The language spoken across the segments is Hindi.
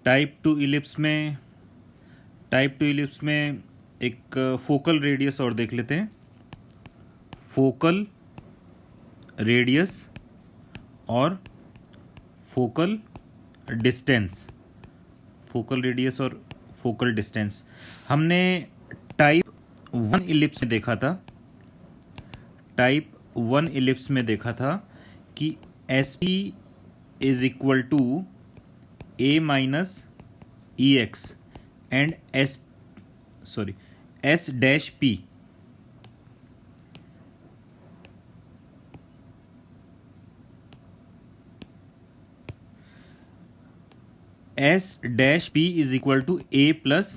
टाइप 2 इलिप्स में एक फोकल रेडियस और देख लेते हैं। फोकल रेडियस और फोकल डिस्टेंस। फोकल रेडियस और फोकल डिस्टेंस हमने टाइप 1 इलिप्स में देखा था। टाइप 1 इलिप्स में देखा था कि S P is equal to A minus E X and S dash P S dash P is equal to A plus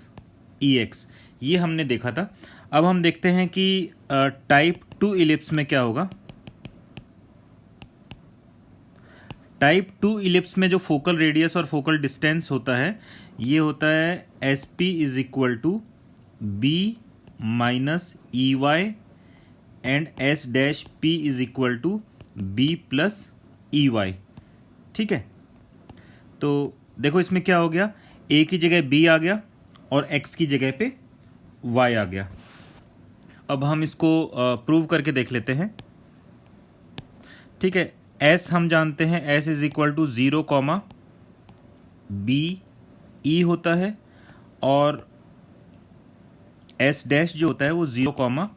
E X, ये हमने देखा था। अब हम देखते हैं कि टाइप 2 इलिप्स में क्या होगा। टाइप 2 इलिप्स में जो फोकल रेडियस और फोकल डिस्टेंस होता है, ये होता है S P is equal to B minus E Y and S dash P is equal to B plus E Y. ठीक है, तो देखो इसमें क्या हो गया, ए की जगह बी आ गया और एक्स की जगह पे वाई आ गया। अब हम इसको प्रूव करके देख लेते हैं। ठीक है, एस हम जानते हैं, S is equal to 0 comma B E होता है और एस डैश जो होता है वो 0 कॉमा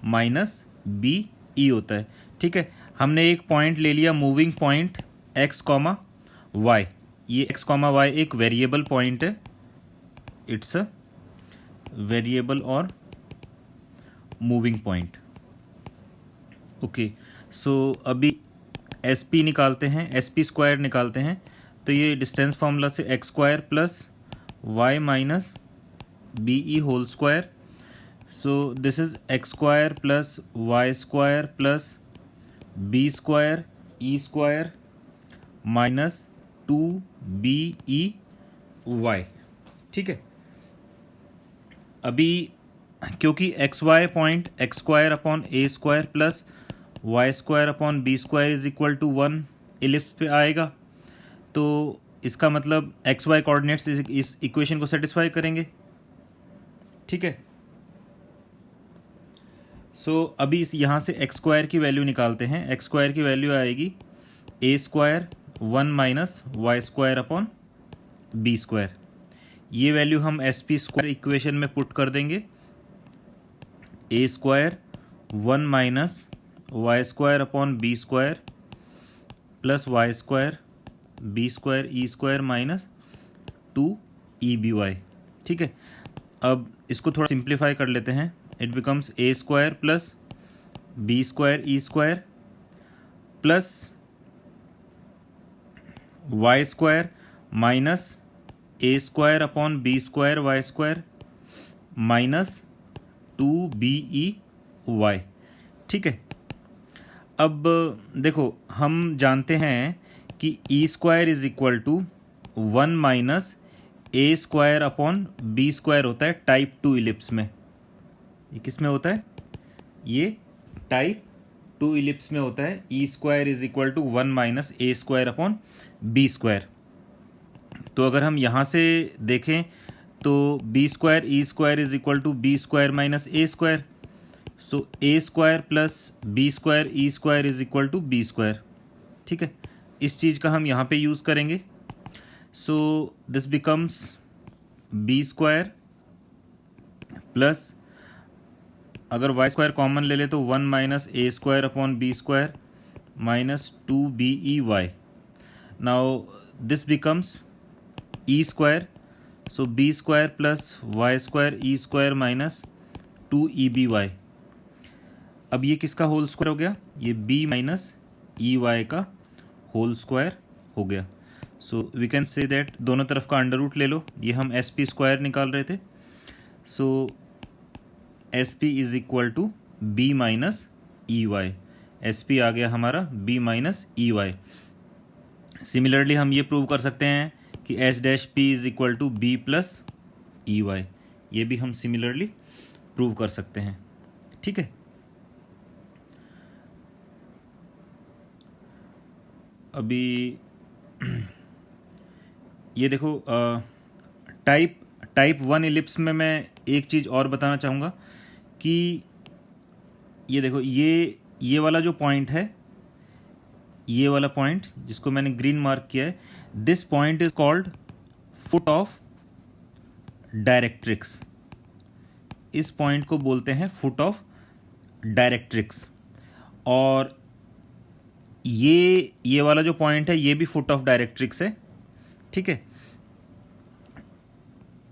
माइनस बी ई होता है। ठीक है, हमने एक पॉइंट ले लिया, moving point X comma Y. ये एक्स कॉमा वाई एक वेरिएबल पॉइंट है, इट्स अ वेरिएबल और मूविंग पॉइंट। ओके, सो अभी एस पी निकालते हैं, एस पी स्क्वायर निकालते हैं। तो ये डिस्टेंस फार्मूला से X square plus Y minus B E whole square. So this is X square plus Y square plus B square E square minus 2BE Y. ठीक है, अभी क्योंकि X Y point X square upon A square plus Y square upon B square is equal to 1 ellipse पे आएगा, तो इसका मतलब एक्स वाई कोऑर्डिनेट्स इस इक्वेशन को सेटिस्फाई करेंगे। ठीक है, सो अभी इस यहाँ से एक्स स्क्वायर की वैल्यू निकालते हैं। एक्स स्क्वायर की वैल्यू आएगी A square 1 minus Y square upon B square. ये वैल्यू हम एस पी स्क्वायर इक्वेशन में पुट कर देंगे। A square 1 minus Y square upon B square plus Y square B square E square minus 2EBY। ठीक है, अब इसको थोड़ा सिंप्लीफाई कर लेते हैं। It becomes A square plus B square E square plus Y square minus A square upon B square Y square minus 2BEY। ठीक है, अब देखो हम जानते हैं कि E square is equal to 1 minus A square upon B square होता है टाइप 2 इलिप्स में। ये किस में होता है, ये टाइप 2 इलिप्स में होता है। E square is equal to 1 minus A square upon B square. तो अगर हम यहाँ से देखें तो B square E square is equal to B square minus A square. So A square plus B square E square is equal to B square. ठीक है, इस चीज़ का हम यहाँ पे यूज़ करेंगे। So this becomes B square plus, अगर वाई स्क्वायर कॉमन ले ले तो 1 minus A square upon B square minus 2BEY। Now this becomes E square, so B square plus Y square E square minus 2EBY। अब ये किसका होल स्क्वायर हो गया, ये बी माइनस ई वाई का होल स्क्वायर हो गया। So we can say that दोनों तरफ का अंडर रूट ले लो, ये हम एस पी स्क्वायर निकाल रहे थे। So S P is equal to B minus E Y. S P आ गया हमारा B minus E Y. Similarly हम ये प्रूव कर सकते हैं कि S dash P is equal to B plus E Y. ये भी हम सिमिलरली प्रूव कर सकते हैं। ठीक है, अभी ये देखो टाइप 1 इलिप्स में मैं एक चीज़ और बताना चाहूँगा कि ये देखो ये वाला जो पॉइंट है, ये वाला पॉइंट जिसको मैंने ग्रीन मार्क किया है, this point is called foot of directrix. इस पॉइंट को बोलते हैं फुट ऑफ डायरेक्ट्रिक्स। और ये वाला जो पॉइंट है ये भी फुट ऑफ डायरेक्ट्रिक्स है, ठीक है।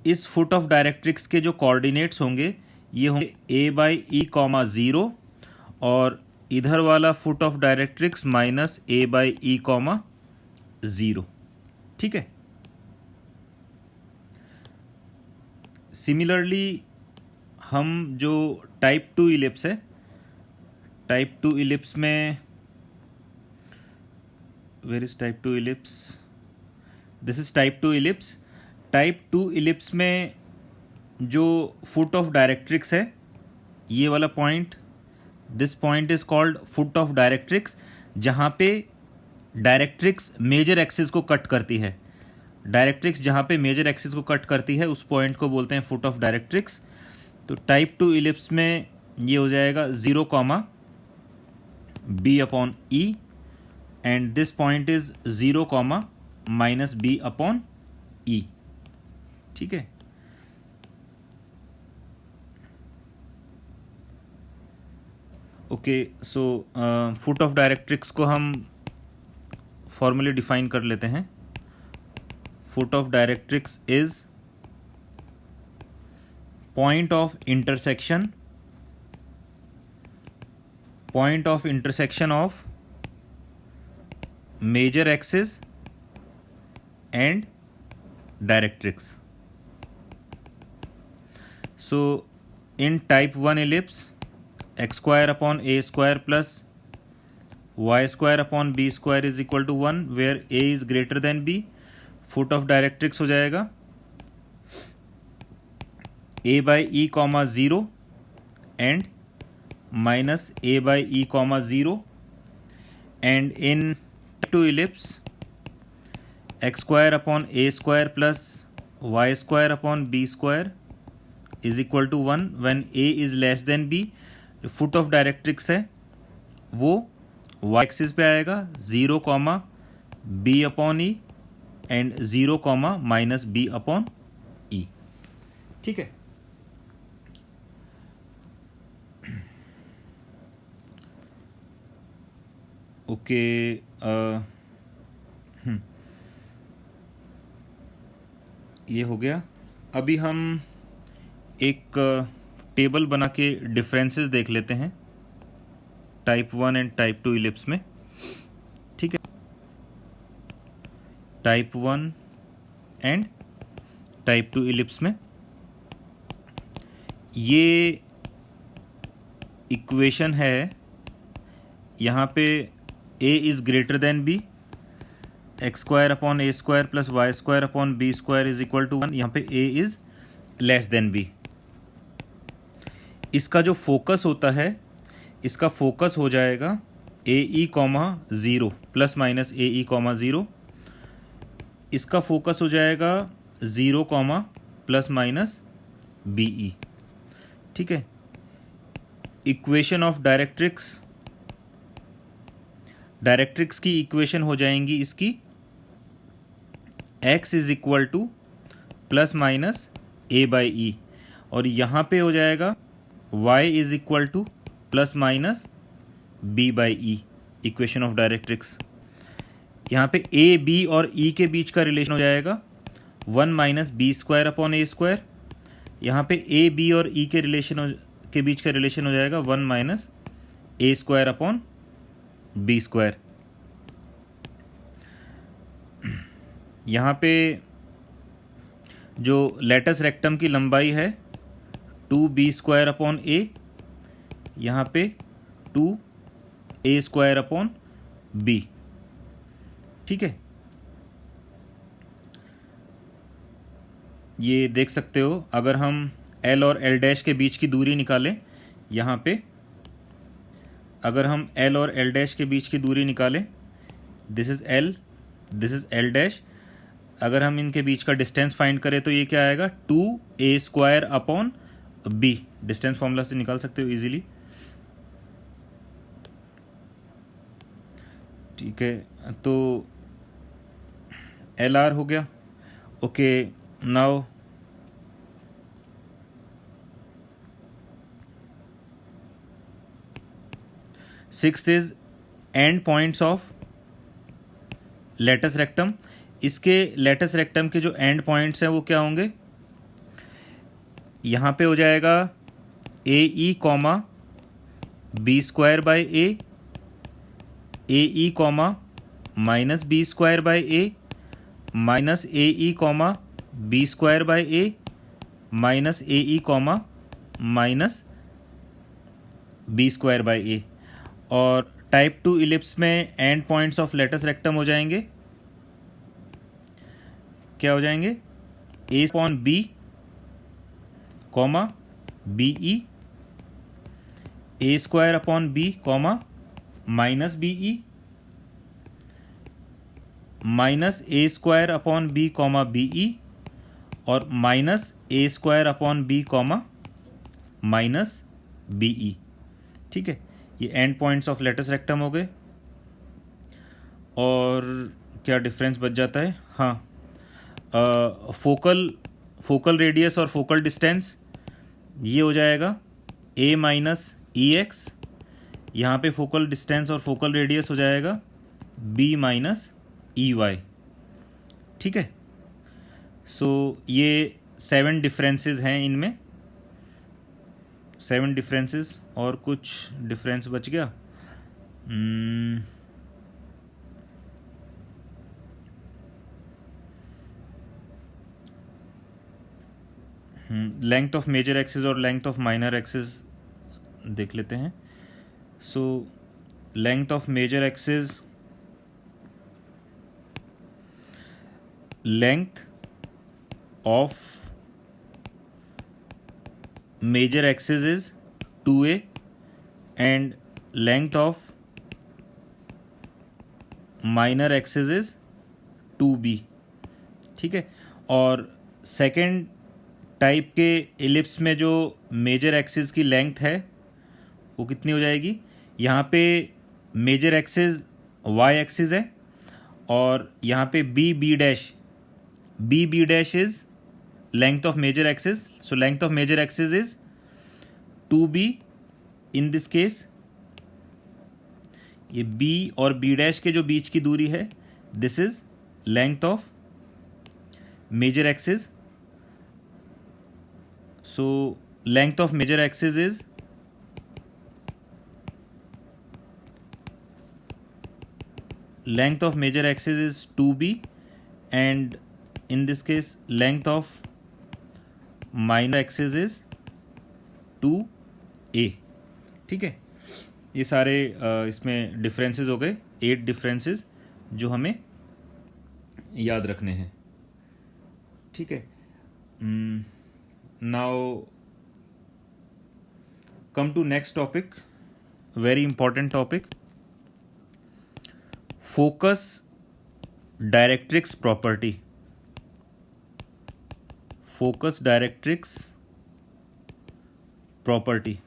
इस फुट ऑफ डायरेक्ट्रिक्स के जो कोऑर्डिनेट्स होंगे ये होंगे a/e, 0 और इधर वाला फुट ऑफ डायरेक्ट्रिक्स -a/e, 0, ठीक है। सिमिलरली हम जो टाइप 2 इलिप्स है, टाइप 2 इलिप्स में, where is type 2 ellipse, this is type 2 ellipse. Type 2 ellipse में जो फुट ऑफ डायरेक्ट्रिक्स है, ये वाला point, this point is called foot of directrix, जहाँ पे डायरेक्ट्रिक्स मेजर एक्सिस को कट करती है। डायरेक्ट्रिक्स जहाँ पे मेजर एक्सिस को कट करती है उस पॉइंट को बोलते हैं फुट ऑफ डायरेक्ट्रिक्स। तो टाइप 2 इलिप्स में ये हो जाएगा 0, b/e and this point is 0, -b/e, ठीक है। Okay, so foot of directrix को हम फॉर्मली डिफाइन कर लेते हैं। Foot of directrix is point of intersection of major axis and directrix. So in type 1 ellipse x² / a² + y² / b² is equal to 1 where a is greater than b। Foot of directrix हो जाएगा a/e, 0 and -a/e, 0 and in 2 ellipse x² / a² + y² / b² is equal to 1 when a is less than b। Foot of directrix है वो y एक्सिस पे आएगा 0, b/e एंड 0, -b/e, ठीक है। ओके, ये हो गया। अभी हम एक टेबल बना के डिफरेंसेस देख लेते हैं टाइप 1 एंड टाइप 2 इलिप्स में, ठीक है। टाइप 1 एंड टाइप 2 इलिप्स में ये इक्वेशन है, यहाँ पे a is greater than b, x² / a² + y² / b² is equal to 1, यहाँ पे a is less than b। इसका जो फोकस होता है, इसका फोकस हो जाएगा ae, 0 ± ae, 0। इसका फोकस हो जाएगा 0, ± be, ठीक है। इक्वेशन ऑफ डायरेक्ट्रिक्स की इक्वेशन हो जाएंगी इसकी x is equal to ± a/e, और यहाँ पे हो जाएगा y is equal to ± b/e, equation of directrix. यहाँ पे a, b और e के बीच का रिलेशन हो जाएगा 1 - b² / a²। यहाँ पे a, b और e के बीच का रिलेशन हो जाएगा 1 - a² / b²। यहाँ पे जो लेटस रेक्टम की लंबाई है 2b² / a, यहाँ पे 2a² / b, ठीक है। ये देख सकते हो, अगर हम L और L' के बीच की दूरी निकालें, यहाँ पे अगर हम L और L' के बीच की दूरी निकालें, this is L, this is L', अगर हम इनके बीच का डिस्टेंस फाइंड करें तो ये क्या आएगा, 2a² upon b। Distance formula से निकाल सकते हो इजीली। ठीक है, तो LR हो गया। Okay, now sixth is end points of latus rectum. इसके लेटस रेक्टम के जो एंड पॉइंट्स हैं वो क्या होंगे, यहाँ पे हो जाएगा AE comma B²/A, AE comma -B²/A, minus AE comma B²/A, minus AE comma -B²/A। और टाइप 2 इलिप्स में end points of latus rectum हो जाएंगे, क्या हो जाएंगे, A/B comma BE, A²/B comma -BE, minus A²/B comma BE, और माइनस A²/B कॉमा -BE। ठीक है, ये end points of latus rectum हो गए। और क्या डिफरेंस बच जाता है, हाँ, फोकल रेडियस और फोकल डिस्टेंस, ये हो जाएगा A माइनस EX। यहाँ पे फोकल डिस्टेंस और फोकल रेडियस हो जाएगा B माइनस EY। ठीक है, सो ये 7 डिफरेंसेस हैं इनमें, 7 डिफरेंसेस। और कुछ डिफरेंस बच गया, लेंथ ऑफ मेजर एक्सिस और लेंथ ऑफ माइनर एक्सिस देख लेते हैं। So length of major axis, length of major axis is 2a and length of minor axis is 2b। ठीक है, और सेकेंड टाइप के एलिप्स में जो मेजर एक्सिस की लेंथ है वो कितनी हो जाएगी, यहाँ पे मेजर एक्सिस y एक्सिस है और यहाँ पे b dash is length of major axis, so length of major axis is 2b in this case। ये b और b डैश के जो बीच की दूरी है, this is length of major axis, so length of major axis is length of major axis is 2b and in this case length of minor axis is 2a। ठीक है, ये सारे इसमें डिफरेंसेस हो गए, 8 डिफरेंसेस जो हमें याद रखने हैं। ठीक है, now come to next topic, very important topic, focus directrix property. Focus directrix property.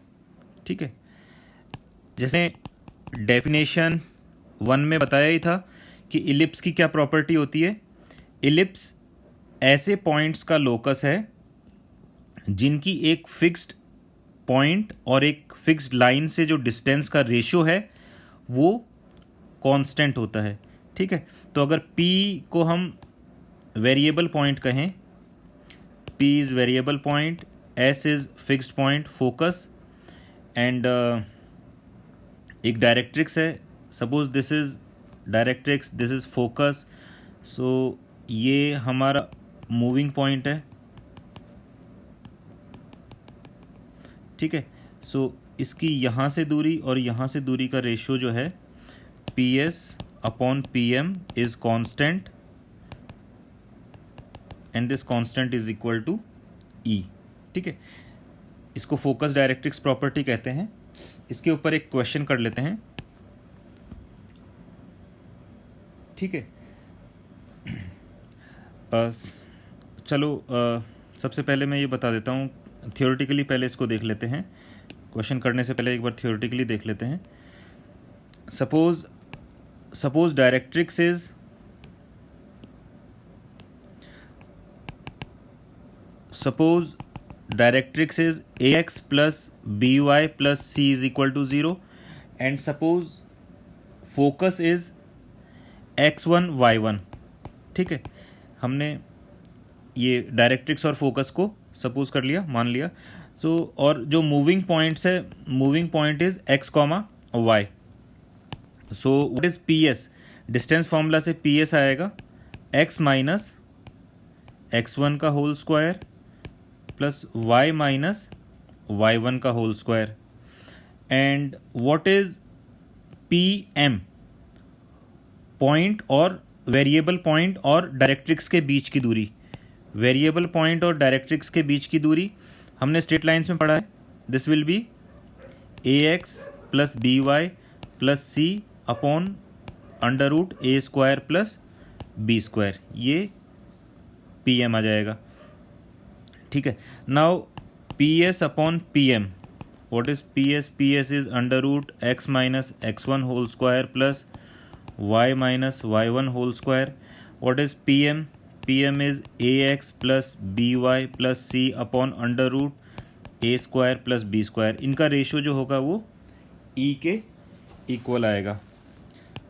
ठीक है, जैसे डेफिनेशन 1 में बताया ही था कि इलिप्स की क्या प्रॉपर्टी होती है। इलिप्स ऐसे पॉइंट्स का लोकस है जिनकी एक फिक्स्ड पॉइंट और एक फिक्स्ड लाइन से जो डिस्टेंस का रेशियो है वो कांस्टेंट होता है। ठीक है, तो अगर P को हम वेरिएबल पॉइंट कहें, P is variable point, S is fixed point focus, and एक डायरेक्ट्रिक्स है, suppose this is directrix, this is focus, so ये हमारा मूविंग पॉइंट है। ठीक है, सो इसकी यहाँ से दूरी और यहाँ से दूरी का रेशियो जो है PS/PM is constant and this constant is equal to E। ठीक है, इसको फोकस डायरेक्ट्रिक्स प्रॉपर्टी कहते हैं। इसके ऊपर एक क्वेश्चन कर लेते हैं। ठीक है, चलो सबसे पहले मैं ये बता देता हूँ, थियोरेटिकली पहले इसको देख लेते हैं। क्वेश्चन करने से पहले एक बार थियोरेटिकली देख लेते हैं। Suppose directrix is ax plus by plus c is equal to 0 and suppose focus is x1 y1। ठीक है, हमने ये डायरेक्ट्रिक्स और फोकस को सपोज कर लिया, मान लिया। और जो मूविंग पॉइंट्स है, moving point is x, y। What is PS? Distance formula से PS आएगा x माइनस x1 का whole square plus y minus y1 का whole square. And what is PM? Point और वेरिएबल पॉइंट और डायरेक्ट्रिक्स के बीच की दूरी। वेरिएबल पॉइंट और डायरेक्ट्रिक्स के बीच की दूरी हमने स्ट्रेट लाइन्स में पढ़ा है। This will be ax plus by plus c upon under root a square plus b square, ये PM आ जाएगा। ठीक है, now PS upon PM, what is PS? PS is under root x minus x1 whole square plus y minus y1 whole square. What is PM? PM is ax plus by plus c upon under root a square plus b square. इनका रेशियो जो होगा वो e के इक्वल आएगा।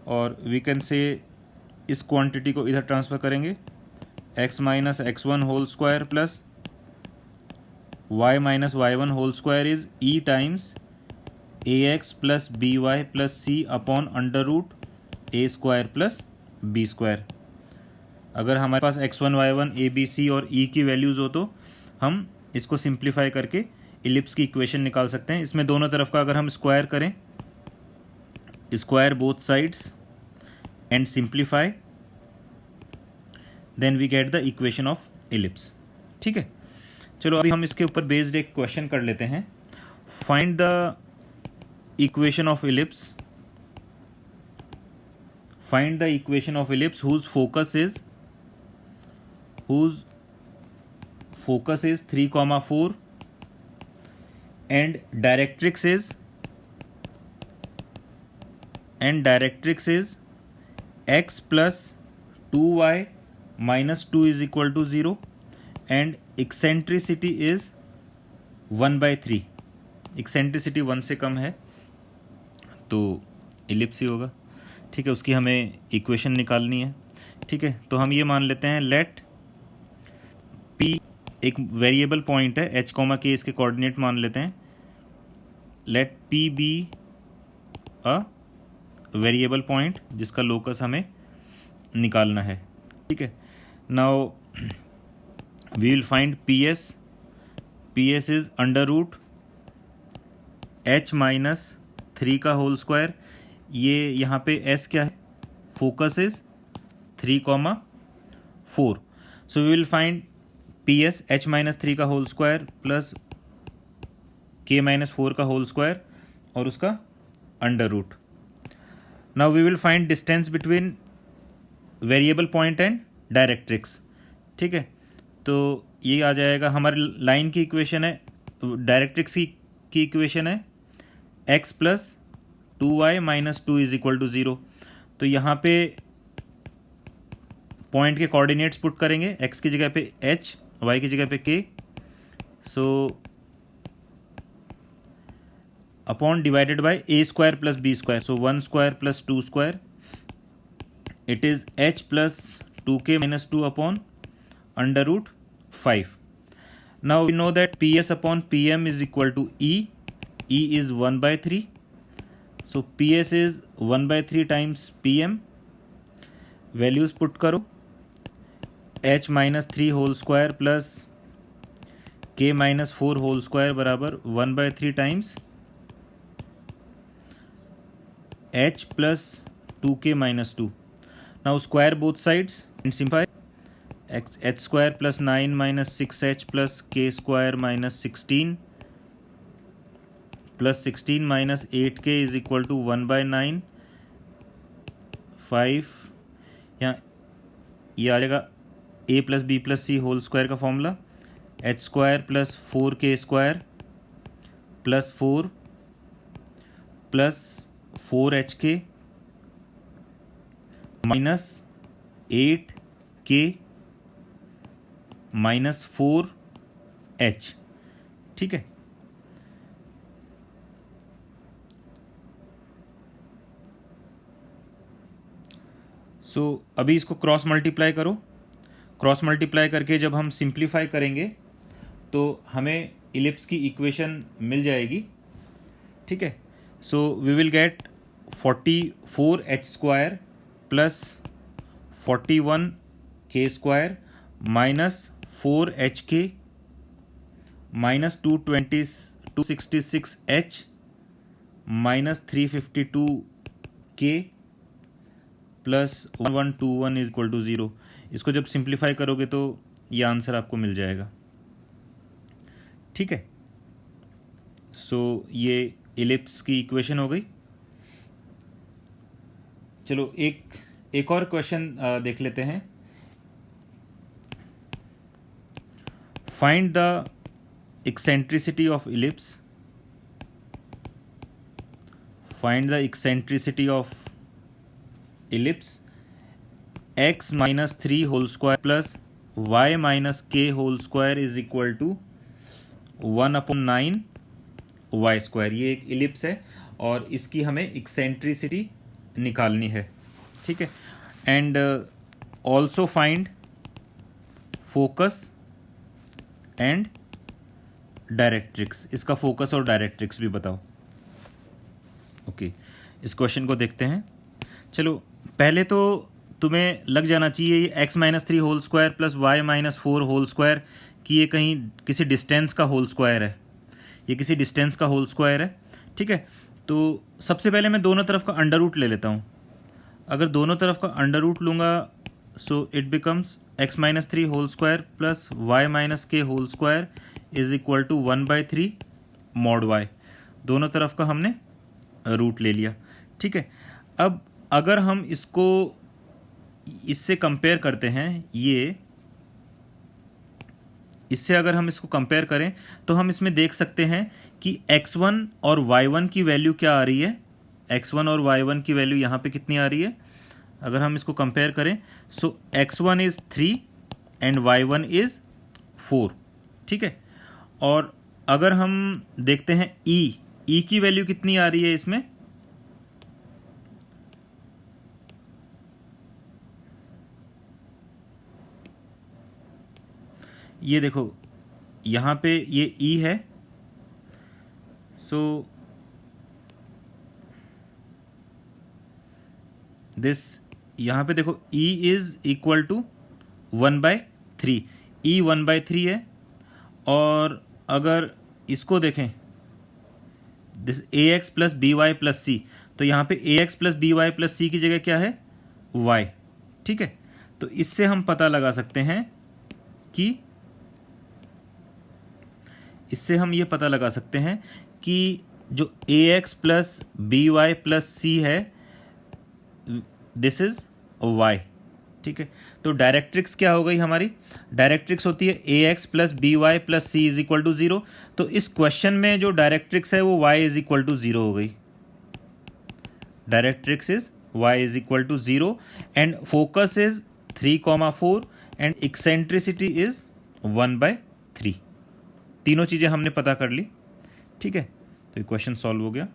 और वी कैन से इस क्वांटिटी को इधर ट्रांसफ़र करेंगे, x minus x1 whole square plus y minus y1 whole square is e times ax plus by plus c upon under root a square plus b square. अगर हमारे पास x1 y1 a b c और e की वैल्यूज़ हो तो हम इसको सिंप्लीफाई करके इलिप्स की इक्वेशन निकाल सकते हैं। इसमें दोनों तरफ का अगर हम स्क्वायर करें, square both sides and simplify, then we get the equation of ellipse. ठीक है, चलो अभी हम इसके ऊपर बेस्ड एक क्वेश्चन कर लेते हैं। Find the equation of ellipse, find the equation of ellipse whose focus is 3, 4 and directrix is x plus 2y minus 2 is equal to 0 and eccentricity is 1/3। Eccentricity 1 से कम है तो इलिप्स ही होगा। ठीक है, उसकी हमें इक्वेशन निकालनी है। ठीक है, तो हम ये मान लेते हैं, लेट P एक वेरिएबल पॉइंट है, h, k इसके कोऑर्डिनेट मान लेते हैं। Let P be a variable point जिसका लोकस हमें निकालना है। ठीक है, now we will find PS। PS is under root h minus 3 का होल स्क्वायर। ये यहाँ पे S क्या है? Focus is 3, 4। So we will find PS h minus 3 का whole square plus k minus 4 का होल स्क्वायर और उसका under root. Now we will find distance between variable point and directrix. ठीक है, तो ये आ जाएगा, हमारी लाइन की इक्वेशन है, डायरेक्ट्रिक्स की इक्वेशन है x plus 2y minus 2 is equal to 0। तो यहाँ पे पॉइंट के कोऑर्डिनेट्स पुट करेंगे, x की जगह पे h, y की जगह पे k। So upon divided by a square plus b square, so 1 square plus 2 square, it is h plus 2k minus 2 upon under root 5। Now we know that PS upon PM is equal to E is 1/3। So PS is 1/3 times PM। Values put करो, h minus 3 whole square plus k minus 4 whole square बराबर 1/3 times h plus 2k minus 2। Now square both sides and simplify, h square plus 9 minus 6h plus k square minus 16 plus 16 minus 8k is equal to 1/9। 5 यहाँ ये आ जाएगा A plus B plus C whole square का formula, H square plus 4k square plus 4 plus 4hk minus 8k minus 4h। ठीक है, सो अभी इसको क्रॉस मल्टीप्लाई करो। क्रॉस मल्टीप्लाई करके जब हम सिंप्लीफाई करेंगे तो हमें इलिप्स की इक्वेशन मिल जाएगी। ठीक है, so we will get 44h square plus 41k square minus 4hk minus 266h minus 352k plus 1121 is equal to 0। इसको जब सिंप्लीफाई करोगे तो ये आंसर आपको मिल जाएगा। ठीक है, सो ये इलिप्स की इक्वेशन हो गई। चलो एक और क्वेश्चन देख लेते हैं। Find the eccentricity of ellipse. Find the eccentricity of ellipse x minus 3 whole square plus y minus k whole square is equal to 1/9 y square. ये एक इलिप्स है और इसकी हमें एक्सेंट्रिसिटी निकालनी है। ठीक है, and also find focus and directrix. इसका फोकस और डायरेक्ट्रिक्स भी बताओ। ओके, इस क्वेश्चन को देखते हैं। चलो, पहले तो तुम्हें लग जाना चाहिए ये x minus 3 whole square plus y minus 4 whole square कि ये कहीं किसी डिस्टेंस का होल स्क्वायर है। ये किसी डिस्टेंस का होल स्क्वायर है। ठीक है, तो सबसे पहले मैं दोनों तरफ का अंडर रूट ले लेता हूँ। अगर दोनों तरफ का अंडर रूट लूँगा so it becomes x minus 3 whole square plus y minus k whole square is equal to 1/3 mod y। दोनों तरफ का हमने रूट ले लिया। ठीक है, अब अगर हम इसको इससे कंपेयर करते हैं, इससे अगर हम इसको कंपेयर करें तो हम इसमें देख सकते हैं कि x1 और y1 की वैल्यू क्या आ रही है। x1 और y1 की वैल्यू यहाँ पे कितनी आ रही है अगर हम इसको कंपेयर करें। सो x1 is 3 and y1 is 4। ठीक है, और अगर हम देखते हैं e की वैल्यू कितनी आ रही है इसमें, ये देखो यहाँ पे ये e है। सो दिस यहाँ पे देखो e is equal to 1/3। e 1/3 है। और अगर इसको देखें this ax plus B Y plus C, तो यहाँ पे ax plus B Y plus C की जगह क्या है y। ठीक है, तो इससे हम पता लगा सकते हैं कि इससे हम ये पता लगा सकते हैं कि जो ax plus B Y plus C है दिस इज y। ठीक है, तो डायरेक्ट्रिक्स क्या हो गई हमारी, डायरेक्ट्रिक्स होती है ax plus B Y plus C is equal to 0। तो इस क्वेश्चन में जो डायरेक्ट्रिक्स है वो y इज इक्वल टू 0 हो गई। Directrix is y is equal to 0 and focus is 3,4 and eccentricity is 1/3। तीनों चीज़ें हमने पता कर ली। ठीक है, तो ये क्वेश्चन सॉल्व हो गया।